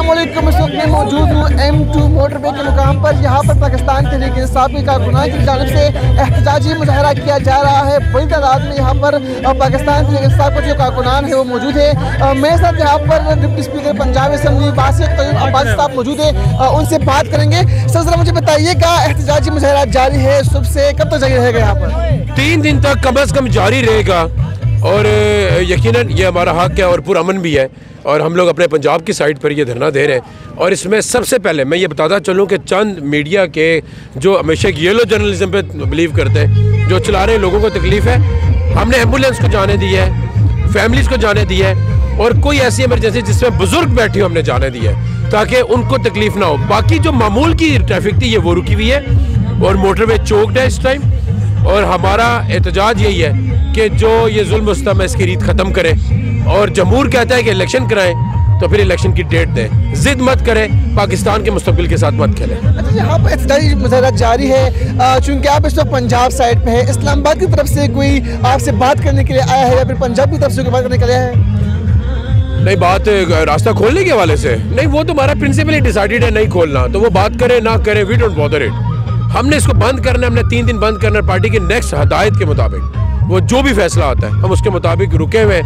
अस्सलामुअलैकुम। इस वक्त मैं मौजूद हूँ M2 मोटरवे के मुकाम पर। यहाँ पर पाकिस्तान तहरीक इंसाफ की कारकुनान की जानिब से एहतजाजी मुजाहरा किया जा रहा है। बड़ी तादाद में यहाँ पर पाकिस्तान तहरीक इंसाफ का जो कारकुनान है वो मौजूद है। मेरे साथ यहाँ पर deputy speaker Punjab assembly Basit Tayyab Abbasi साहब मौजूद है, उनसे बात करेंगे। सर जरा मुझे बताइएगा, एहतजाजी मुजाहरा जारी है सुबह से, कब तक जारी रहेगा? यहाँ पर 3 दिन तक कम अज़ कम जारी रहेगा और यकीनन ये हमारा हक है और पुरअमन भी है और हम लोग अपने पंजाब की साइड पर ये धरना दे रहे हैं। और इसमें सबसे पहले मैं ये बताता चलूँ कि चंद मीडिया के जो हमेशा येलो जर्नलिज्म पे बिलीव करते हैं, जो चला रहे लोगों को तकलीफ़ है, हमने एम्बुलेंस को जाने दी है, फैमिलीज़ को जाने दी है और कोई ऐसी इमरजेंसी जिसमें बुजुर्ग बैठे हो हमने जाने दी है ताकि उनको तकलीफ़ ना हो। बाकी जो मामूल की ट्रैफिक थी ये वो रुकी हुई है और मोटरवे चौकड है इस टाइम। और हमारा एहतजाज यही है कि जो ये जुल्म मुस्तम है इसकी रीत ख़त्म करें और जमहूर कहता है कि इलेक्शन कराएं तो फिर इलेक्शन की डेट दें। जिद मत करें, पाकिस्तान के मुस्तकबिल के साथ मत खेलें। अच्छा, यहाँ पर एहतजाजी मुजाहरा जारी है चूँकि आप इस वक्त पंजाब साइड पे है, इस्लामाबाद की तरफ से कोई आपसे बात करने के लिए आया है या फिर पंजाब की तरफ से कोई बात करने के लिए आया है? नहीं, बात रास्ता खोलने के हवाले से नहीं, वो तो हमारा प्रिंसिपली डिसाइडेड है नहीं खोलना, तो वो बात करे ना करे, वी डोंट बॉदर इट। हमने इसको बंद करना है, हमने 3 दिन बंद करना है पार्टी की नेक्स्ट हदायत के मुताबिक। वो जो भी फैसला आता है हम उसके मुताबिक रुके हुए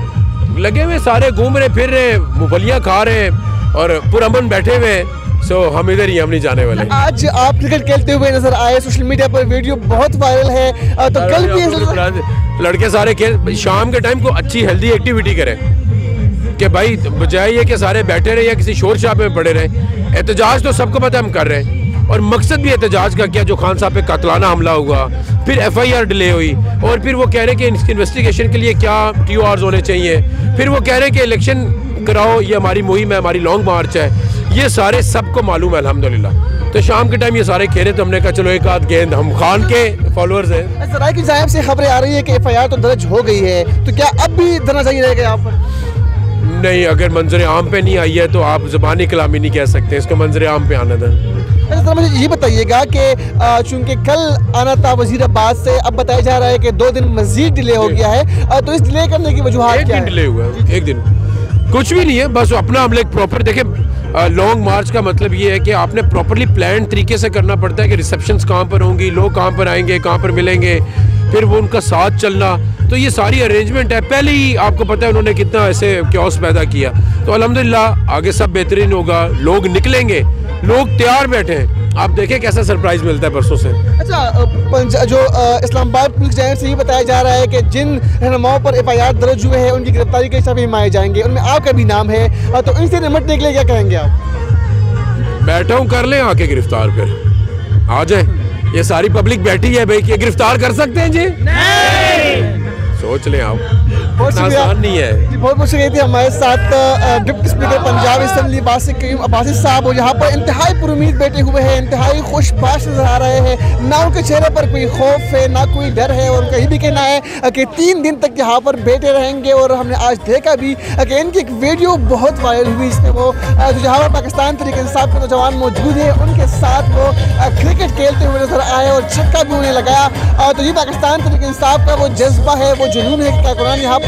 लगे हुए, सारे घूम रहे फिर रहे, मूंगफलियाँ खा रहे हैं और पुरअमन बैठे हुए हैं। सो हम इधर ही, हम नहीं जाने वाले। आज आप क्रिकेट खेलते हुए नजर आए, सोशल मीडिया पर वीडियो बहुत वायरल है, तो कल भी लड़के सारे खेल शाम के टाइम को अच्छी हेल्दी एक्टिविटी करें कि भाई बजाय ये कि सारे बैठे रहे या किसी शोर शाप में पड़े रहे। एहतजाज तो सबको पता हम कर रहे हैं और मकसद भी एहतजाज का क्या, जो खान साहब पे कातलाना हमला हुआ, फिर FIR डिले हुई और फिर वो कह रहे हैं कि इन्वेस्टिगेशन के लिए क्या TORs होने चाहिए, फिर वो कह रहे हैं कि इलेक्शन कराओ, ये हमारी मुहिम है, हमारी लॉन्ग मार्च है। ये सारे सबको मालूम है अल्हम्दुलिल्लाह। तो शाम के टाइम ये सारे खेले तो हमने कहा चलो एक आध गेंद, हम खान के फॉलोअर्स हैं। सराय की जानिब से खबरें आ रही है कि FIR तो दर्ज हो गई है, तो क्या अब भी धरना जारी रहेगा यहाँ पर? नहीं, अगर मंजर आम पे नहीं आई है तो आप ज़बानी कलामी नहीं कह सकते, इसको मंजर आम पे आने दें। अच्छा, मुझे ये बताइएगा कि चूंकि कल आना था वजीराबाद से, अब बताया जा रहा है कि 2 दिन मजीद डिले हो गया है, तो इस डिले करने की वजूहत क्या है? 1 दिन डिले हुआ है, 1 दिन कुछ भी नहीं है, बस अपना हम लोग प्रॉपर देखें। लॉन्ग मार्च का मतलब ये है कि आपने प्रॉपरली प्लान तरीके से करना पड़ता है कि रिसेप्शंस कहाँ पर होंगी, लोग कहाँ पर आएंगे, कहाँ पर मिलेंगे, फिर वो उनका साथ चलना, तो ये सारी अरेंजमेंट है। पहले ही आपको पता है उन्होंने कितना ऐसे क्योस पैदा किया, तो अल्हम्दुलिल्लाह आगे सब बेहतरीन होगा, लोग निकलेंगे, लोग तैयार बैठे हैं। आप देखें कैसा सरप्राइज मिलता है परसों से। अच्छा, जो इस्लामाबाद पुलिस जानिब से ये बताया जा रहा है कि जिन रहनुमाओं पर FIR दर्ज हुए हैं उनकी गिरफ्तारी के सभी माए जाएंगे, उनमें आपका भी नाम है, तो इनसे निपटने के लिए क्या कहेंगे आप? बैठा हूँ, कर लें आके गिरफ्तार, फिर आ जाए। ये सारी पब्लिक बैठी है भाई, कि गिरफ्तार कर सकते हैं जी? नहीं, सोच लें आप, आसान नहीं है। बहुत बहुत शुक्रिया थी हमारे साथ deputy speaker Punjab assembly Basit Tayyab Abbasi साहब, और यहाँ पर इंतहाई पुरुमीद बैठे हुए हैं, इंतहाई खुशबाश नजर आ रहे हैं, ना उनके चेहरे पर कोई खौफ है ना कोई डर है, और उनका ये भी कहना है कि 3 दिन तक यहाँ पर बैठे रहेंगे। और हमने आज देखा भी कि इनकी एक वीडियो बहुत वायरल हुई, जिसमें वो जहाँ पर पाकिस्तान तहरीक इंसाफ के नौजवान मौजूद है उनके साथ वो क्रिकेट खेलते हुए नजर आए और छक्का भी उन्हें लगाया। तो ये पाकिस्तान तहरीक इंसाफ का वो जज्बा है, वो जुनून है, कारकुनान यहाँ पर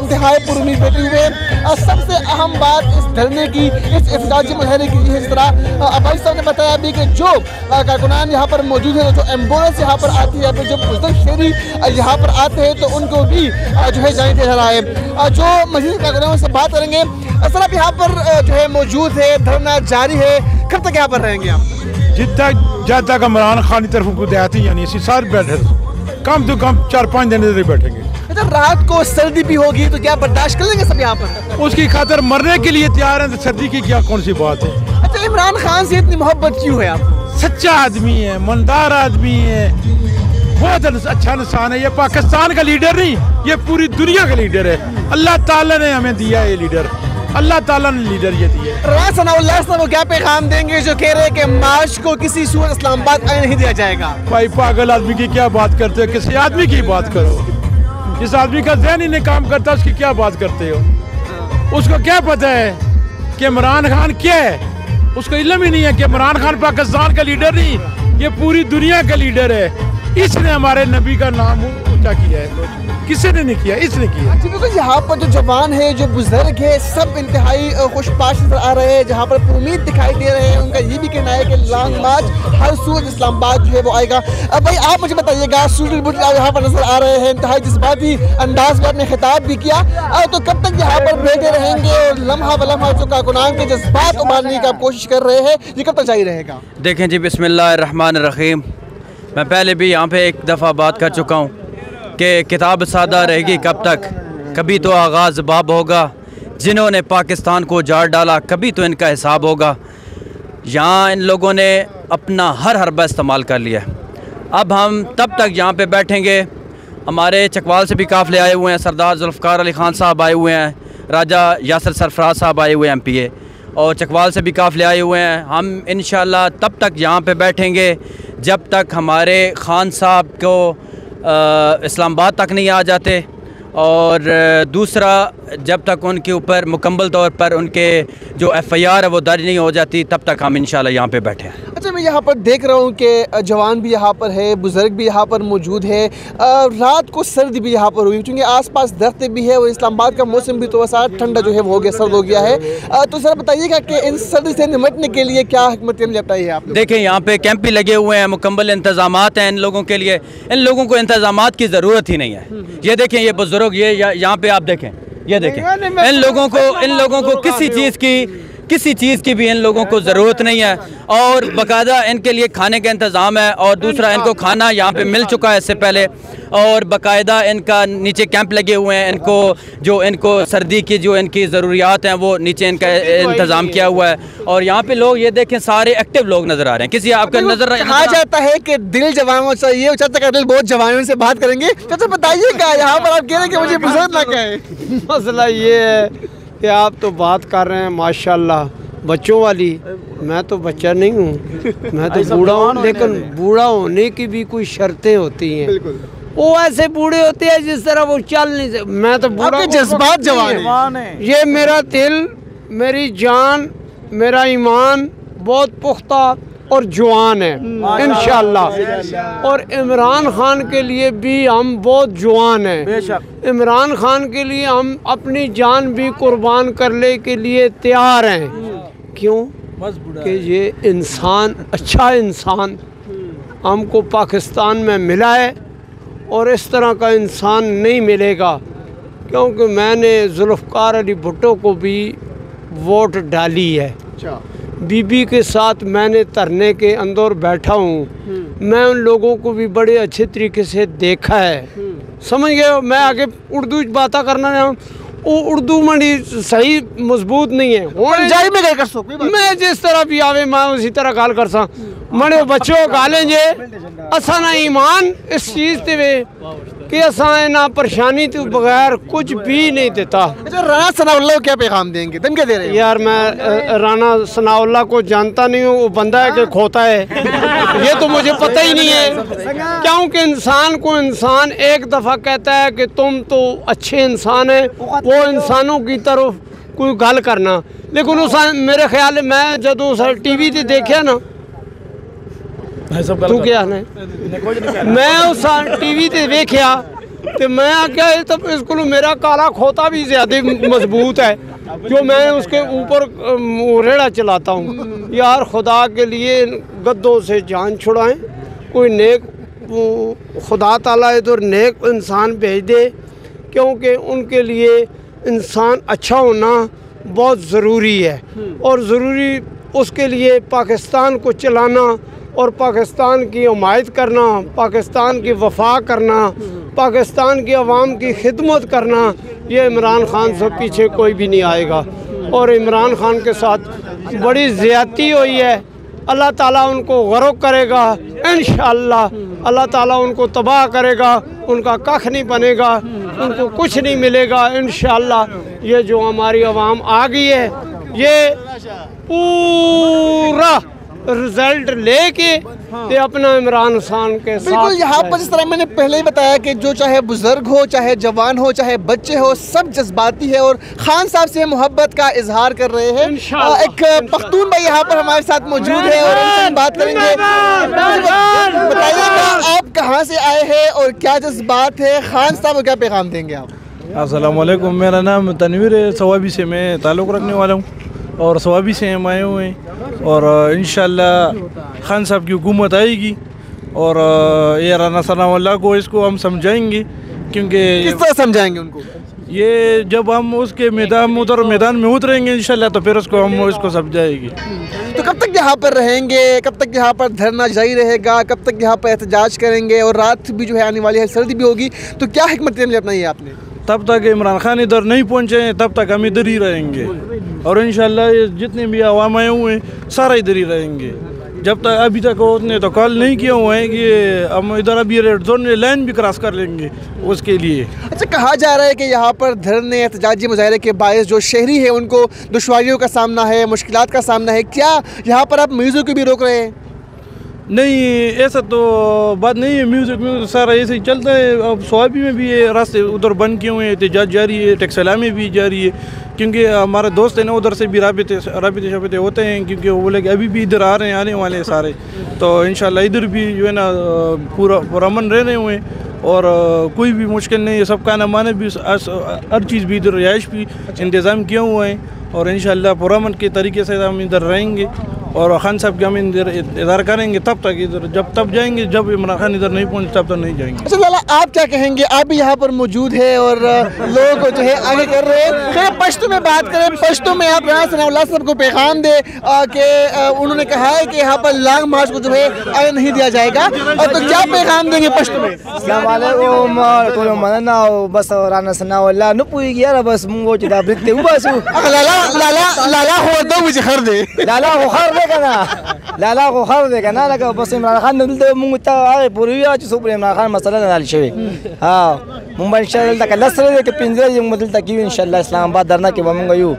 इंतहाई पुरुमीद बैठे हुए हैं। सबसे अहम बात इस धरने की, इस एहतजाजी मुजाहरे की है, जिस तरह अब्बासी साहब ने बताया भी कि जो कारकुनान यहाँ पर मौजूद है, जो एम्बुलेंस यहाँ पर आती है या फिर जो बुजुर्ग शहरी यहाँ पर आते हैं, तो उनको भी जो है जाने दिया जा रहा है। जो मजीद कारकुनान से बात करेंगे। सर आप यहाँ पर जो है मौजूद है, धरना जारी है, कब तक यहाँ पर रहेंगे आप? जब तक इमरान खान की तरफ को देती यानी सारे बैठे, कम तो कम 4-5 दिन इधर बैठेंगे। अच्छा, रात को सर्दी भी होगी तो क्या बर्दाश्त कर लेंगे सब यहाँ पर? उसकी खातर मरने के लिए तैयार हैं, तो सर्दी की क्या कौन सी बात है। अच्छा, इमरान खान से इतनी मोहब्बत क्यों है आप? सच्चा आदमी है, ईमानदार आदमी है, बहुत अच्छा इंसान है। ये पाकिस्तान का लीडर नहीं, ये पूरी दुनिया का लीडर है। अल्लाह ताला ने हमें दिया ये लीडर, अल्लाह ताला ने लीडर ये दिया। राज सनाउल्लाह साहब वो क्या पैगाम देंगे जो कह रहे हैं कि मार्च को किसी सूरत इस्लामाबाद आने नहीं दिया जाएगा? भाई पागल आदमी की क्या बात करते हो, किसी आदमी की बात करो। जिस आदमी का ज़हन ही नहीं काम करता उसकी क्या बात करते हो? उसको क्या पता है कि इमरान खान क्या है? उसको इल्म ही नहीं है कि इमरान खान पाकिस्तान का लीडर नहीं, ये पूरी दुनिया का लीडर है। इसने हमारे नबी का नाम सोचा किया है, किसी ने नहीं किया, इसने किया। तो यहाँ पर जो जवान है, जो बुजुर्ग है, सब इंतहाई खुशपाश नजर आ रहे हैं, जहाँ पर उम्मीद दिखाई दे रहे हैं। उनका ये भी कहना है कि लॉन्ग मार्च हर सूरत इस्लामाबाद जो है वो आएगा। अब भाई आप मुझे बताइएगा, सूरज बुट यहाँ पर नजर आ रहे हैं, इंतहाई जज्बाती अंदाज में आपने खिताब भी किया, तो कब तक यहाँ पर बैठे रहेंगे और लम्हा बलम्हा जो कारकुनान के जज्बात उबारने की आप कोशिश कर रहे हैं, ये कब तक जारी रहेगा? देखें जी, बिस्मिल्लाहिर्रहमानिर्रहीम, मैं पहले भी यहाँ पे एक दफ़ा बात कर चुका हूँ कि किताब सादा रहेगी कब तक, कभी तो आगाज़ बाब होगा। जिन्होंने पाकिस्तान को उजाड़ डाला, कभी तो इनका हिसाब होगा। यहाँ इन लोगों ने अपना हर हरबा इस्तेमाल कर लिया। अब हम तब तक यहाँ पे बैठेंगे। हमारे चकवाल से भी काफ़िले आए हुए हैं, सरदार जुल्फ़कार अली ख़ान साहब आए हुए हैं, राजा यासिर सरफराज साहब आए हुए हैं MPA, और चकवाल से भी काफ़िले आए हुए हैं। हम इंशाअल्लाह तब तक यहाँ पे बैठेंगे जब तक हमारे ख़ान साहब को इस्लामाबाद तक नहीं आ जाते, और दूसरा जब तक उनके ऊपर मुकम्मल तौर पर उनके जो FIR है वो दर्ज नहीं हो जाती, तब तक हम इंशाल्लाह यहाँ पे बैठे हैं। अच्छा, मैं यहाँ पर देख रहा हूँ कि जवान भी यहाँ पर है, बुज़ुर्ग भी यहाँ पर मौजूद है। रात को सर्दी भी यहाँ पर हुई, क्योंकि आसपास दरख्तें भी है और इस्लामाबाद का मौसम भी तो वैसा ठंडा जो है वो हो गया, सर्द हो गया है। तो सर बताइएगा कि इन सर्दी से निपटने के लिए क्या हिकमत अमली अपनाई है आपने? देखें, यहाँ पे कैंप भी लगे हुए हैं, मुकम्मल इंतजामात हैं इन लोगों के लिए। इन लोगों को इंतजामात की ज़रूरत ही नहीं है। ये देखें, ये बुजुर्ग, ये यहाँ पे आप देखें, ये देखें, इन लोगों को किसी चीज़ की भी इन लोगों को ज़रूरत नहीं है। और बाकायदा इनके लिए खाने का इंतज़ाम है, और दूसरा इनको खाना यहाँ पे मिल चुका है इससे पहले, और बाकायदा इनका नीचे कैंप लगे हुए हैं। इनको सर्दी की जो इनकी ज़रूरियात हैं वो नीचे इनका इंतज़ाम किया हुआ है। और यहाँ पे लोग, ये देखें, सारे एक्टिव लोग नज़र आ रहे हैं। किसी आपका नज़र कहा जाता है कि दिल जवानों चाहिए, चाचा का दिल बहुत जवानों से बात करेंगे। चाचा बताइएगा, यहाँ पर आप कह रहे हैं कि मुझे बुजुर्ग ना कहें। मसला ये है कि आप तो बात कर रहे हैं माशाल्लाह बच्चों वाली, मैं तो बच्चा नहीं हूँ, मैं तो बूढ़ा हूँ। लेकिन बूढ़ा होने की भी कोई शर्तें होती हैं। वो ऐसे बूढ़े होते हैं जिस तरह वो चल नहीं सकते। मैं तो बूढ़ा, जज्बात जवान है। ये मेरा दिल, मेरी जान, मेरा ईमान बहुत पुख्ता और जवान है इंशाअल्लाह। और इमरान खान के लिए भी हम बहुत जवान हैं। इमरान खान के लिए हम अपनी जान भी कुर्बान करने के लिए तैयार हैं। क्यों? कि ये इंसान, अच्छा इंसान हमको पाकिस्तान में मिला है, और इस तरह का इंसान नहीं मिलेगा। क्योंकि मैंने जुल्फ़कार अली भुट्टो को भी वोट डाली है। बीबी के साथ मैंने धरने के अंदर बैठा हूँ। मैं उन लोगों को भी बड़े अच्छे तरीके से देखा है। समझ गए? मैं आगे उर्दू बातें करना नहीं, वो उर्दू मनी सही मजबूत नहीं है। पंजाबी में कर सो, मैं जिस तरह भी आवे मैं उसी तरह गाल कर सा। मने बच्चों गालें जे असा ना ईमान इस चीज़ ते वे कि असा ना परेशानी तो बगैर कुछ भी नहीं देता। राना सनाउल्लाह को क्या पैगाम देंगे, तुम क्या दे रहे हो? यार मैं राना सनाउल्लाह को जानता नहीं हूँ, वो बंदा है कि खोता है ये तो मुझे पता ही नहीं है। क्योंकि इंसान को इंसान एक दफ़ा कहता है कि तुम तो अच्छे इंसान हैं, वो इंसानों की तरफ कोई गल करना। लेकिन उस मेरे ख्याल मैं जब उस TV ते देखा ना, तू क्या है, मैं उस TV ते देखा तो मैं आख्या तो इसको मेरा काला खोता भी ज़्यादा मजबूत है जो मैं उसके ऊपर रेड़ा चलाता हूँ। यार खुदा के लिए गद्दों से जान छुड़ाएं, कोई नेक खुदा ताला इधर नेक इंसान भेज दे, क्योंकि उनके लिए इंसान अच्छा होना बहुत ज़रूरी है। और ज़रूरी उसके लिए पाकिस्तान को चलाना और पाकिस्तान की हिमायत करना, पाकिस्तान की वफा करना, पाकिस्तान की आवाम की खिदमत करना, ये इमरान खान से पीछे कोई भी नहीं आएगा। और इमरान खान के साथ बड़ी ज़्यादती हुई है। अल्लाह ताला उनको गरक करेगा इंशाअल्लाह, अल्लाह ताला उनको तबाह करेगा, उनका कख नहीं बनेगा, उनको कुछ नहीं मिलेगा इंशाअल्लाह। ये जो हमारी आवाम आ गई है, ये पूरा रिजल्ट लेके ते अपना इमरान खान के साथ। बिल्कुल, यहाँ पर जिस तरह मैंने पहले ही बताया कि जो चाहे बुजुर्ग हो, चाहे जवान हो, चाहे बच्चे हो, सब जज्बाती है और खान साहब से मोहब्बत का इजहार कर रहे हैं। एक पख्तून भाई यहाँ पर हमारे साथ मौजूद है और उनसे बात करेंगे। बताइएगा आप कहाँ से आए हैं और क्या जज्बात है, खान साहब को क्या पैगाम देंगे आप? अस्सलाम वालेकुम, मेरा नाम तनवीर है, सवाबी से मैं ताल्लुक़ रखने वाला हूँ और सवाबी से हम आए हुए हैं और इंशाअल्लाह खान साहब की हुकूमत आएगी और ये राना सनाउल्लाह को इसको हम समझाएंगे। क्योंकि किस तरह समझाएंगे उनको? ये जब हम उसके मैदान में उतरेंगे इंशाअल्लाह तो फिर उसको हम इसको समझाएंगे। तो कब तक यहाँ पर रहेंगे, कब तक यहाँ पर धरना जारी रहेगा, कब तक यहाँ पर एहतजाज करेंगे? और रात भी जो है आने वाली है, सर्दी भी होगी, तो क्या हिकमत अमली अपनाई है आपने? तब तक इमरान खान इधर नहीं पहुँचे तब तक हम इधर ही रहेंगे और इंशाअल्लाह ये जितने भी अवाम आए हुए हैं सारा इधर ही रहेंगे। जब तक अभी तक उसने तो कॉल नहीं किया हुआ है कि हम इधर अभी रेड जोन लाइन भी क्रॉस कर लेंगे उसके लिए। अच्छा, कहा जा रहा है कि यहाँ पर धरने एहतजाजी मुजाहरे के बायस जो शहरी है उनको दुश्वारियों का सामना है, मुश्किलात का सामना है, क्या यहाँ पर आप म्यूज़िक को भी रोक रहे हैं? नहीं, ऐसा तो बात नहीं है। म्यूज़िक सारा ऐसे ही चलता है। अब स्वाबी में भी ये रास्ते उधर बंद किए हुए हैं, एहतजाज जारी है, टेक्सला में भी जारी है क्योंकि हमारे दोस्त हैं ना उधर से भी राबिते होते हैं क्योंकि वो बोले कि अभी भी इधर आ रहे हैं, आने वाले हैं सारे। तो इंशाल्लाह इधर भी जो है ना पूरा अमन रह रहे हुए हैं और कोई भी मुश्किल नहीं है। सब खाना माने भी हर चीज़ भी इधर रिहाइश भी इंतज़ाम किया हुआ है और इंशाल्लाह पुरअमन के तरीके से हम इधर रहेंगे और खान साहब के हम इंतज़ार करेंगे तब तक इधर तब जाएंगे जब इमरान खान इधर नहीं पहुँचे तब तक नहीं जाएंगे। अच्छा लाला, आप क्या कहेंगे? आप भी यहाँ पर मौजूद है और लोग जो है आगे कर रहे हैं। खैर पश्तो में बात करें, पश्तो में आप राना सनाउल्लाह साहब को पैगाम दे कि उन्होंने कहा है कि यहाँ पर लॉन्ग मार्च को जो है आगे नहीं दिया जाएगा, और तो क्या पैगाम देंगे पश्तो में? बस राना सनाउल्लाह नु पुई गया बस मुंगो चिदा ब्रिते उबासु लाला हो दो मुझे खर दे लाला को खर दे कना लाला को खर दे कना लगा बस इमरान खान दलते मुंग ता आए पूरीया च सुपर इमरान खान मसला नाल शवे हां मुंबई इंशाल्लाह तक लसरे दे के पिंजरे ये मदल तक इंशाल्लाह इस्लामाबाद धरना के बमंग यू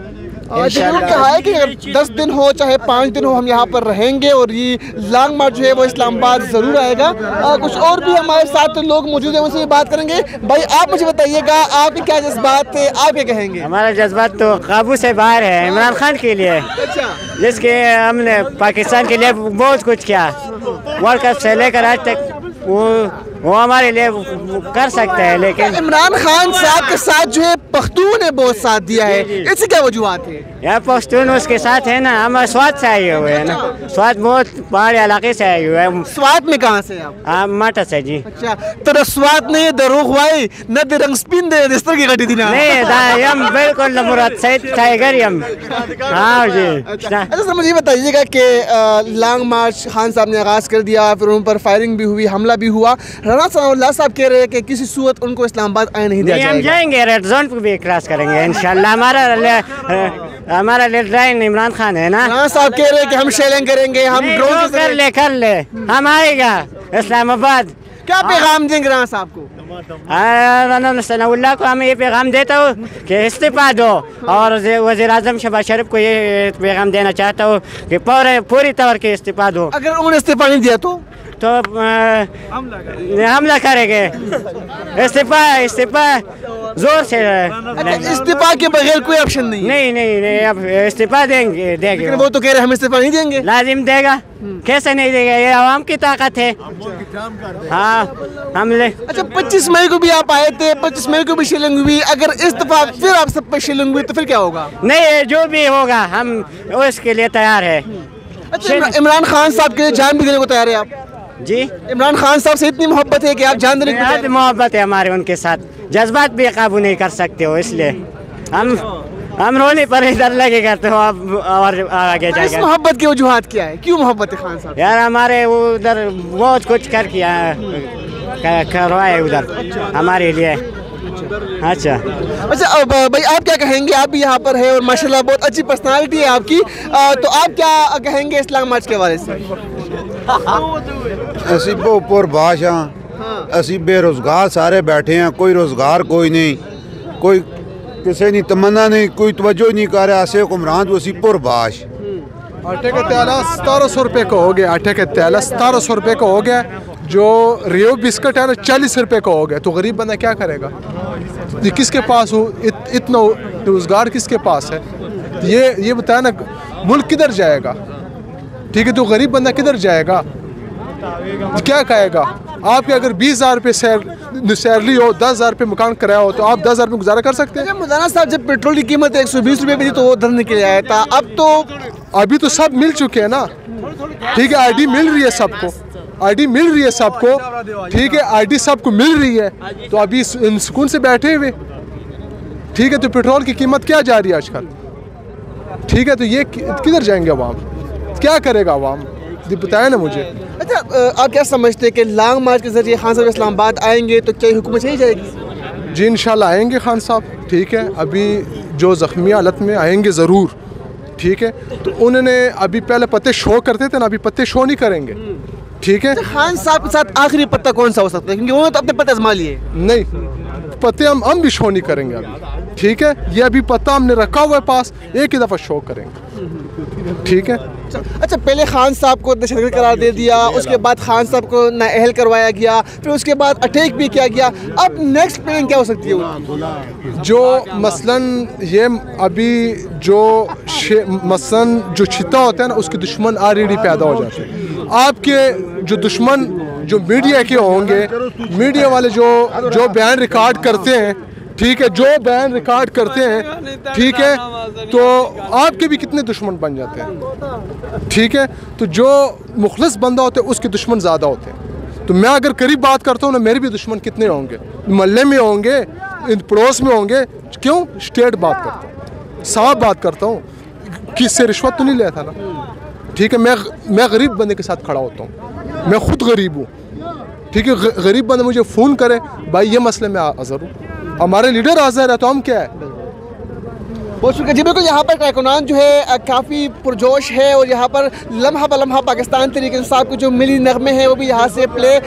जरूर कहा है कि 10 दिन हो चाहे 5 दिन हो हम यहाँ पर रहेंगे और ये लॉन्ग मार्च जो है वो इस्लामाबाद ज़रूर आएगा। कुछ और भी हमारे साथ लोग मौजूद हैं, उनसे भी बात करेंगे। भाई आप मुझे बताइएगा आपके क्या जज्बात थे, आप क्या कहेंगे? हमारा जज्बात तो काबू से बाहर है इमरान खान के लिए, जिसके हमने पाकिस्तान के लिए बहुत कुछ किया, वर्ल्ड कप से लेकर आज तक वो हमारे लिए कर सकते हैं। लेकिन इमरान खान साहब के साथ जो है पख्तून ने बहुत साथ दिया है, इससे क्या वजूहत है? यार पख्तून उसके साथ है ना, हम स्वाद से आए हुए हैं ना, स्वाद बहुत पहाड़ी इलाके से आए हुए हैं। स्वाद में कहाँ से आप? माटा से जी। अच्छा, तो स्वाद नहीं दरोग भाई न दे रंग स्पिन दे दिस्तर की गटी दिना नहीं हम बिल्कुल मुराद सैयद टाइगर हम। हाँ जी। अच्छा मुझे बताइएगा कि लॉन्ग मार्च खान साहब ने आगाज़ कर दिया, फिर उन पर फायरिंग भी हुई, हमला भी हुआ। राना सनाउल्लाह साहब कह रहे हैं कि किसी सूरत उनको इस्लामाबाद आने नहीं दिया जाएगा। हम जाएंगे, रेड जोन पर भी क्रॉस करेंगे इंशाल्लाह। हमारा लीडर इमरान खान है ना। राना साहब कह रहे हैं कि हम शेलिंग करेंगे, हम ड्रोन कर ले हम आएगा इस्लामाबाद। क्या पैगाम देंगे राना साहब को? राना सनाउल्लाह को हम ये पैगाम देता हूँ कि इस्तीफा दो, और वज़ीर आज़म शहबाज शरीफ को ये पैगाम देना चाहता हूँ कि पूरी तौर के इस्तीफा दो। अगर उन्होंने इस्तीफा नहीं दिया तो हमला करेंगे। इस्तीफा जोर से। इस्तीफा के बगैर कोई ऑप्शन नहीं? नहीं अब इस्तीफा देंगे। लेकिन वो तो कह रहे हम इस्तीफा नहीं देंगे। लाजिम देगा, कैसे नहीं देगा, ये आवाम की ताकत है। हाँ हमले। अच्छा 25 मई को भी आप आए थे, 25 मई को भी शिलिंग हुई, अगर इस्तीफा फिर आप सब पे शिलिंग हुई तो फिर क्या होगा? नहीं, जो भी होगा हम उसके लिए तैयार है। अच्छा इमरान खान साहब के लिए जान भी देने को तैयार है आप? जी, इमरान खान साहब से इतनी मोहब्बत है कि आप जान देने को? मोहब्बत है हमारे उनके साथ, जज्बात भी काबू नहीं कर सकते हो, इसलिए हम रोने पर इधर लगेगा तो अब और आगे जाएगा। इस मोहब्बत की वजूहत क्या है, क्यों मोहब्बत है खान साहब? यार हमारे उधर बहुत कुछ करवाए उधर हमारे लिए। अच्छा अब भाई आप क्या कहेंगे? आप भी यहाँ पर है और माशाल्लाह बहुत अच्छी पर्सनालिटी है आपकी, तो आप क्या कहेंगे इस्लाम मार्च के हवाले से? असी बहुत बाश हाँ, असी बेरोजगार सारे बैठे हैं, कोई रोजगार कोई नहीं, कोई किसी नहीं तमन्ना नहीं, कोई तवज्जो नहीं कर रहा। असे हुक्मरान तो असी पुरबाश आटे का तेला 1700 रुपये का हो गया, आटे का तेला 1700 रुपये का हो गया। जो रियो बिस्किट है ना 40 रुपये का हो गया। तो गरीब बंदा क्या करेगा? ये किसके पास हो इतना रोज़गार किसके पास है? ये बताया ना, मुल्क किधर जाएगा? ठीक है, तो गरीब बंदा किधर जाएगा? क्या कहेगा? आपके अगर 20,000 रुपये सैलरी हो, 10,000 रुपये मकान किराया हो, तो आप 10,000 में गुजारा कर सकते हैं? मौलाना साहब, जब पेट्रोल की कीमत 120 रुपये भी थी तो वो धरने के लिए आया था। अभी तो सब मिल चुके हैं ना। ठीक है, आईडी मिल रही है सबको, आईडी मिल रही है सबको। ठीक है, आईडी सबको मिल रही है, तो अभी सुकून से बैठे हुए। ठीक है, तो पेट्रोल की कीमत क्या जा रही है आजकल? ठीक है, तो ये किधर जाएंगे अवाम? क्या करेगा अवाम? बताया ना मुझे। अच्छा, आप क्या समझते हैं कि लॉन्ग मार्च के जरिए खान साहब इस्लामाबाद आएंगे तो क्या हुकूमत सही जाएगी? जी इंशाल्लाह आएंगे खान साहब। ठीक है, अभी जो ज़ख्मी हालत में आएंगे ज़रूर। ठीक है, तो उन्होंने अभी पहले पत्ते शो करते थे ना, अभी पत्ते शो नहीं करेंगे। ठीक है, खान साहब के साथ आखिरी पत्ता कौन सा हो सकता है? क्योंकि उन्होंने तो अपने पत्ते आजमा लिए। नहीं, पत्ते हम भी शो नहीं करेंगे अभी। ठीक है, ये अभी पत्ता हमने रखा हुआ है पास, एक ही दफ़ा शो करेंगे। ठीक है। अच्छा, पहले खान साहब को दहशतगर्द करार दे दिया, उसके बाद खान साहब को नाअहल करवाया गया, फिर उसके बाद अटैक भी किया गया। अब नेक्स्ट प्लान क्या हो सकती है? जो मसलन ये अभी जो मसलन जो छिता होता है ना, उसके दुश्मन ऑलरेडी पैदा हो जाते हैं। आपके जो दुश्मन जो मीडिया के होंगे, मीडिया वाले जो बयान रिकॉर्ड करते हैं, ठीक है, जो बयान रिकॉर्ड करते हैं, ठीक है, तो आपके भी कितने दुश्मन बन जाते हैं। ठीक है, तो जो मुखलिस बंदा होता है उसके दुश्मन ज़्यादा होते हैं। तो मैं अगर करीब बात करता हूँ ना, मेरे भी दुश्मन कितने होंगे, मोहल्ले में होंगे, पड़ोस में होंगे। क्यों? स्टेट बात करता हूँ, साफ बात करता हूँ, किससे रिश्वत तो नहीं लेता ना। ठीक है, मैं गरीब बंदे के साथ खड़ा होता हूँ, मैं खुद गरीब हूँ। ठीक है, गरीब बंदा मुझे फ़ोन करे, भाई ये मसले में हाज़िर हूँ, हमारे लीडर हाज़िर है, तो हम क्या है? बहुत शुक्रिया जी। बिल्कुल, यहाँ पर कारकुनान जो है काफ़ी पुरजोश है और यहाँ पर लम्हा बलम्हा पाकिस्तान तहरीक इंसाफ के जो मिली नगमे हैं वो भी यहाँ से प्ले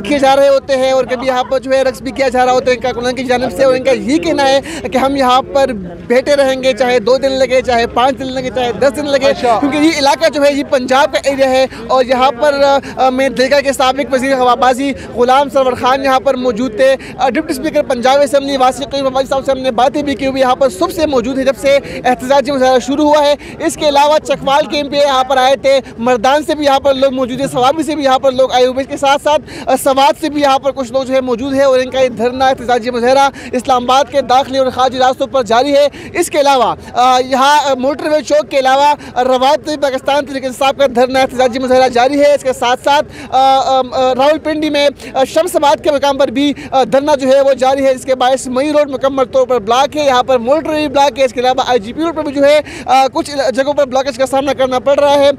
किए जा रहे होते हैं और कभी यहाँ पर जो है रक्स भी किया जा रहा होता है कारकुनान की जानिब से। और इनका यही कहना है कि हम यहाँ पर बैठे रहेंगे, चाहे 2 दिन लगे, चाहे 5 दिन लगे, चाहे 10 दिन लगे, क्योंकि ये इलाका जो है ये पंजाब का एरिया है। और यहाँ पर मैं देखा कि साबिक वज़ीर हवाबाजी ग़ुलाम सरवर खान यहाँ पर मौजूद थे। डिप्टी स्पीकर पंजाब असेंबली वासी क़य्यूम अब्बासी साहब से हमने बातें भी की हुई, यहाँ पर सुबह से मौजूद है जब से एहतजाजी मुजाहरा शुरू हुआ है। इसके अलावा चकवाल के एमपी यहाँ पर आए थे, मर्दान से भी यहाँ पर लोग मौजूद है, सवाबी से भी यहाँ पर लोग आए हुए। इसके साथ साथ सवात से भी यहाँ पर कुछ लोग जो है मौजूद है और इनका ये धरना एहतजाजी मुजाहरा इस्लामाबाद के दाखिली और खारजी रास्तों पर जारी है। इसके अलावा यहाँ मोटरवे चौक के अलावा रवायती पाकिस्तान तहरीक इंसाफ का धरना एहतजाजी मुजाहरा जारी है। इसके साथ साथ रावलपिंडी में शमसाबाद के मकाम पर भी धरना जो है वो जारी है। इसके बायस मई रोड मुकम्मल तौर पर ब्लॉक है, यहाँ पर मोटरवे ब्लॉक है। इसके अलावा IGP रोड पर भी जो है कुछ जगहों पर ब्लॉकेज का सामना करना पड़ रहा है।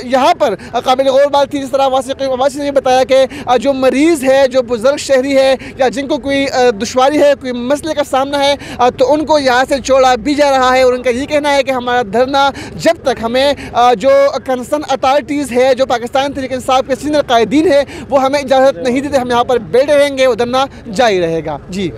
यहाँ पर काबिल गौर बात थी, जिस तरह वासी ने बताया कि जो मरीज़ है, जो बुजुर्ग शहरी है या जिनको कोई दुश्वारी है, कोई मसले का सामना है, तो उनको यहाँ से छोड़ा भी जा रहा है। और उनका ये कहना है कि हमारा धरना जब तक हमें जो कंसर्न अथॉरिटीज़ है, जो पाकिस्तान तहरीक इंसाफ के सीनियर कायदीन है, वो हमें इजाज़त नहीं देते, हम यहाँ पर बैठे रहेंगे, वो धरना जारी रहेगा। जी।